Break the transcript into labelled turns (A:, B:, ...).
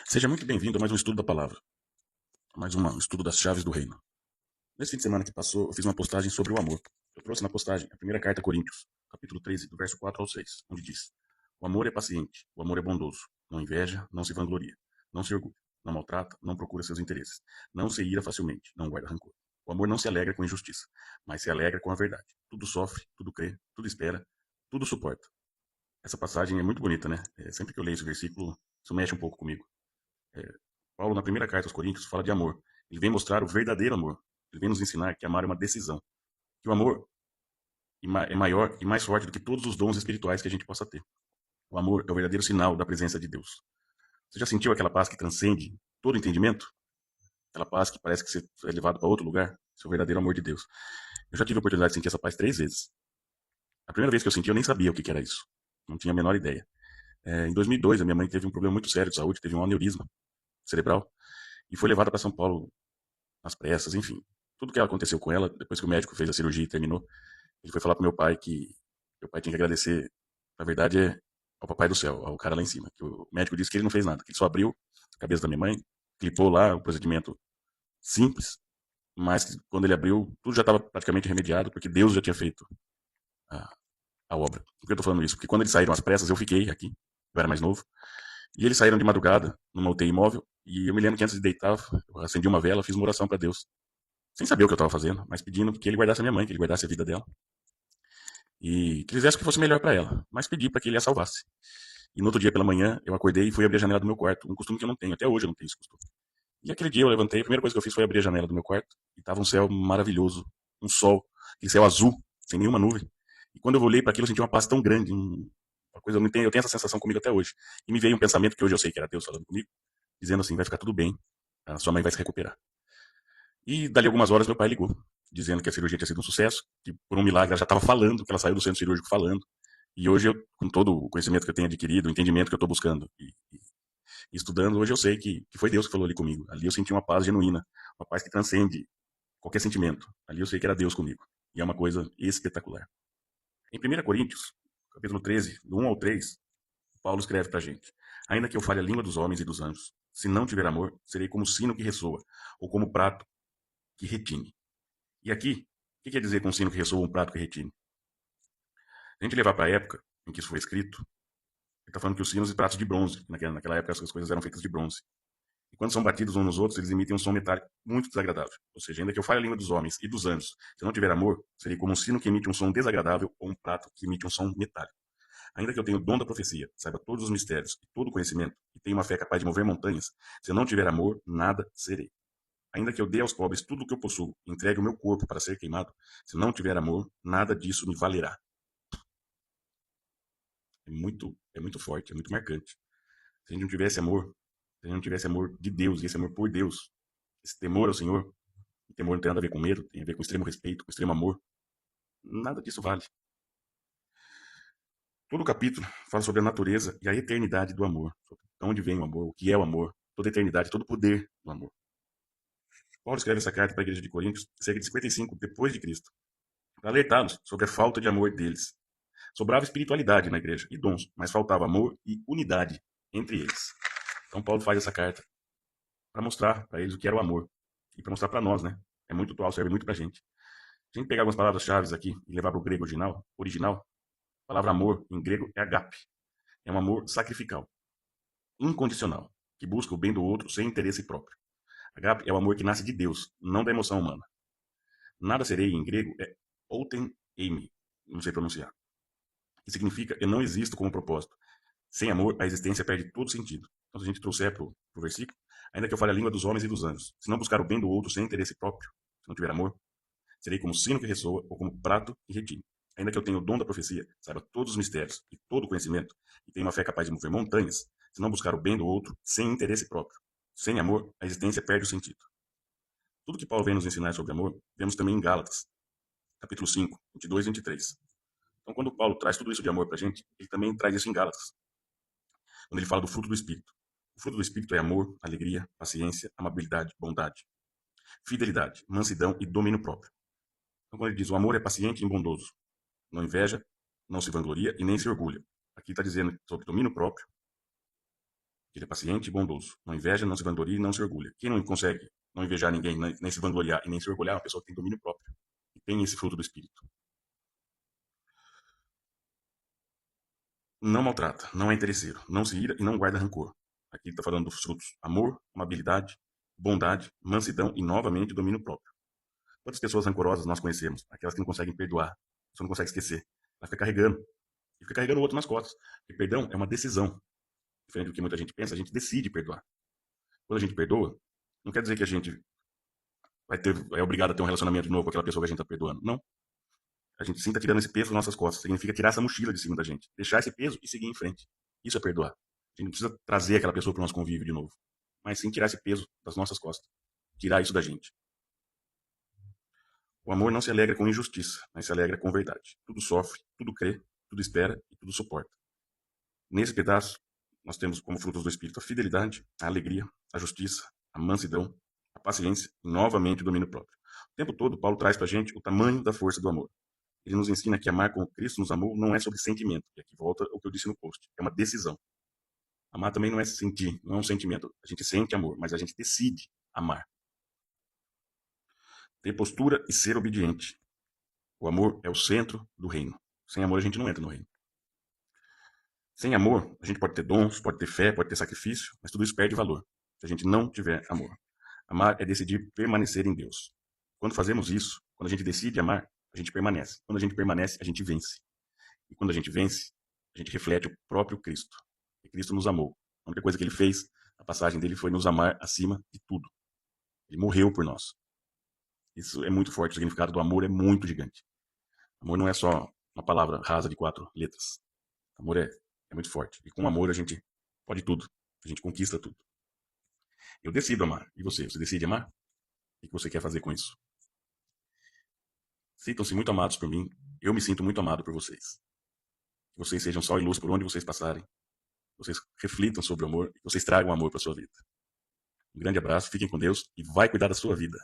A: Seja muito bem-vindo a mais um estudo da palavra, a mais um estudo das chaves do reino. Nesse fim de semana que passou, eu fiz uma postagem sobre o amor. Eu trouxe na postagem a primeira carta a Coríntios, capítulo 13, do verso 4 ao 6, onde diz: O amor é paciente, o amor é bondoso, não inveja, não se vangloria, não se orgulha, não maltrata, não procura seus interesses, não se ira facilmente, não guarda rancor. O amor não se alegra com injustiça, mas se alegra com a verdade. Tudo sofre, tudo crê, tudo espera, tudo suporta. Essa passagem é muito bonita, né? Sempre que eu leio esse versículo, isso mexe um pouco comigo. É, Paulo, na primeira carta aos Coríntios, fala de amor. Ele vem mostrar o verdadeiro amor. Ele vem nos ensinar que amar é uma decisão. Que o amor é maior e mais forte do que todos os dons espirituais que a gente possa ter. O amor é o verdadeiro sinal da presença de Deus. Você já sentiu aquela paz que transcende todo entendimento? Aquela paz que parece que você é levado para outro lugar? Esse é o verdadeiro amor de Deus. Eu já tive a oportunidade de sentir essa paz 3 vezes. A primeira vez que eu senti, eu nem sabia o que era isso. Não tinha a menor ideia. Em 2002, a minha mãe teve um problema muito sério de saúde, teve um aneurisma cerebral e foi levada para São Paulo nas pressas, enfim. Tudo que aconteceu com ela, depois que o médico fez a cirurgia e terminou, ele foi falar pro meu pai que meu pai tinha que agradecer, na verdade, ao papai do céu, ao cara lá em cima. Que o médico disse que ele não fez nada, que ele só abriu a cabeça da minha mãe, clipou lá, um procedimento simples, mas que quando ele abriu, tudo já estava praticamente remediado, porque Deus já tinha feito a, a obra. Por que eu tô falando isso? Porque quando eles saíram às pressas, eu fiquei aqui, eu era mais novo, e eles saíram de madrugada, numa UTI móvel, e eu me lembro que antes de deitar, eu acendi uma vela, fiz uma oração para Deus, sem saber o que eu estava fazendo, mas pedindo que ele guardasse a minha mãe, que ele guardasse a vida dela e que fizesse o que fosse melhor para ela, mas pedi para que ele a salvasse. E no outro dia pela manhã eu acordei e fui abrir a janela do meu quarto, um costume que eu não tenho, até hoje eu não tenho esse costume. E aquele dia eu levantei, a primeira coisa que eu fiz foi abrir a janela do meu quarto e tava um céu maravilhoso, um sol, aquele céu azul, sem nenhuma nuvem. E quando eu olhei para aquilo eu senti uma paz tão grande, uma coisa eu tenho essa sensação comigo até hoje. E me veio um pensamento que hoje eu sei que era Deus falando comigo, dizendo assim, vai ficar tudo bem, a sua mãe vai se recuperar. E dali algumas horas meu pai ligou, dizendo que a cirurgia tinha sido um sucesso, que por um milagre ela já estava falando, que ela saiu do centro cirúrgico falando. E hoje eu, com todo o conhecimento que eu tenho adquirido, o entendimento que eu estou buscando e estudando, hoje eu sei que foi Deus que falou ali comigo. Ali eu senti uma paz genuína, uma paz que transcende qualquer sentimento. Ali eu sei que era Deus comigo. E é uma coisa espetacular. Em 1 Coríntios, capítulo 13, do 1 ao 3, Paulo escreve pra gente: Ainda que eu fale a língua dos homens e dos anjos, se não tiver amor, serei como sino que ressoa, ou como prato que retine. E aqui, o que quer dizer com sino que ressoa um prato que retine? Se a gente levar para a época em que isso foi escrito, ele está falando que os sinos e pratos de bronze, naquela época essas coisas eram feitas de bronze. E quando são batidos uns nos outros, eles emitem um som metálico muito desagradável. Ou seja, ainda que eu fale a língua dos homens e dos anjos, se eu não tiver amor, seria como um sino que emite um som desagradável ou um prato que emite um som metálico. Ainda que eu tenha o dom da profecia, saiba todos os mistérios e todo o conhecimento, e tenha uma fé capaz de mover montanhas, se eu não tiver amor, nada serei. Ainda que eu dê aos pobres tudo o que eu possuo, entregue o meu corpo para ser queimado, se não tiver amor, nada disso me valerá. É muito forte, é muito marcante. Se a gente não tivesse amor, se a gente não tivesse amor de Deus, e esse amor por Deus, esse temor ao Senhor, o temor não tem nada a ver com medo, tem a ver com extremo respeito, com extremo amor, nada disso vale. Todo o capítulo fala sobre a natureza e a eternidade do amor, sobre de onde vem o amor, o que é o amor, toda a eternidade, todo o poder do amor. Paulo escreve essa carta para a igreja de Coríntios cerca de 55 depois de Cristo, para alertá-los sobre a falta de amor deles. Sobrava espiritualidade na igreja e dons, mas faltava amor e unidade entre eles. Então Paulo faz essa carta para mostrar para eles o que era o amor e para mostrar para nós, né? É muito atual, serve muito para a gente. Se a gente pegar algumas palavras-chave aqui e levar para o grego original, a palavra amor em grego é agape. É um amor sacrificial, incondicional, que busca o bem do outro sem interesse próprio. Agape é o amor que nasce de Deus, não da emoção humana. Nada serei em grego é outem eimi, não sei pronunciar, que significa eu não existo como propósito. Sem amor, a existência perde todo sentido. Então, se a gente trouxer para o versículo, ainda que eu fale a língua dos homens e dos anjos, se não buscar o bem do outro sem interesse próprio, se não tiver amor, serei como sino que ressoa ou como prato que retine. Ainda que eu tenha o dom da profecia, saiba todos os mistérios e todo o conhecimento, e tenha uma fé capaz de mover montanhas, se não buscar o bem do outro sem interesse próprio. Sem amor, a existência perde o sentido. Tudo que Paulo vem nos ensinar sobre amor, vemos também em Gálatas, capítulo 5, 22 e 23. Então, quando Paulo traz tudo isso de amor para a gente, ele também traz isso em Gálatas, quando ele fala do fruto do Espírito. O fruto do Espírito é amor, alegria, paciência, amabilidade, bondade, fidelidade, mansidão e domínio próprio. Então, quando ele diz o amor é paciente e bondoso, não inveja, não se vangloria e nem se orgulha. Aqui está dizendo sobre domínio próprio, que ele é paciente e bondoso. Não inveja, não se vangloria e não se orgulha. Quem não consegue não invejar ninguém, nem se vangloriar e nem se orgulhar, é uma pessoa que tem domínio próprio e tem esse fruto do Espírito. Não maltrata, não é interesseiro, não se ira e não guarda rancor. Aqui está falando dos frutos: amor, amabilidade, bondade, mansidão e, novamente, domínio próprio. Quantas pessoas rancorosas nós conhecemos? Aquelas que não conseguem perdoar, você não consegue esquecer. Ela fica carregando, e fica carregando o outro nas costas. E perdão é uma decisão. Diferente do que muita gente pensa, a gente decide perdoar. Quando a gente perdoa, não quer dizer que a gente é obrigado a ter um relacionamento de novo com aquela pessoa que a gente está perdoando. Não. A gente sim está tirando esse peso das nossas costas. Significa tirar essa mochila de cima da gente. Deixar esse peso e seguir em frente. Isso é perdoar. A gente não precisa trazer aquela pessoa para o nosso convívio de novo. Mas sim tirar esse peso das nossas costas. Tirar isso da gente. O amor não se alegra com injustiça, mas se alegra com verdade. Tudo sofre, tudo crê, tudo espera e tudo suporta. Nesse pedaço, nós temos como frutos do Espírito a fidelidade, a alegria, a justiça, a mansidão, a paciência e, novamente, o domínio próprio. O tempo todo, Paulo traz para a gente o tamanho da força do amor. Ele nos ensina que amar como Cristo nos amou não é sobre sentimento. E aqui volta o que eu disse no post. É uma decisão. Amar também não é sentir, não é um sentimento. A gente sente amor, mas a gente decide amar. Ter postura e ser obediente. O amor é o centro do reino. Sem amor a gente não entra no reino. Sem amor, a gente pode ter dons, pode ter fé, pode ter sacrifício, mas tudo isso perde valor se a gente não tiver amor. Amar é decidir permanecer em Deus. Quando fazemos isso, quando a gente decide amar, a gente permanece. Quando a gente permanece, a gente vence. E quando a gente vence, a gente reflete o próprio Cristo. E Cristo nos amou. A única coisa que ele fez, a passagem dele foi nos amar acima de tudo. Ele morreu por nós. Isso é muito forte, o significado do amor é muito gigante. Amor não é só uma palavra rasa de 4 letras. Amor é muito forte. E com amor a gente pode tudo. A gente conquista tudo. Eu decido amar. E você? Você decide amar? O que você quer fazer com isso? Sintam-se muito amados por mim. Eu me sinto muito amado por vocês. Que vocês sejam sal e luz por onde vocês passarem. Vocês reflitam sobre o amor e vocês tragam amor para a sua vida. Um grande abraço, fiquem com Deus e vai cuidar da sua vida.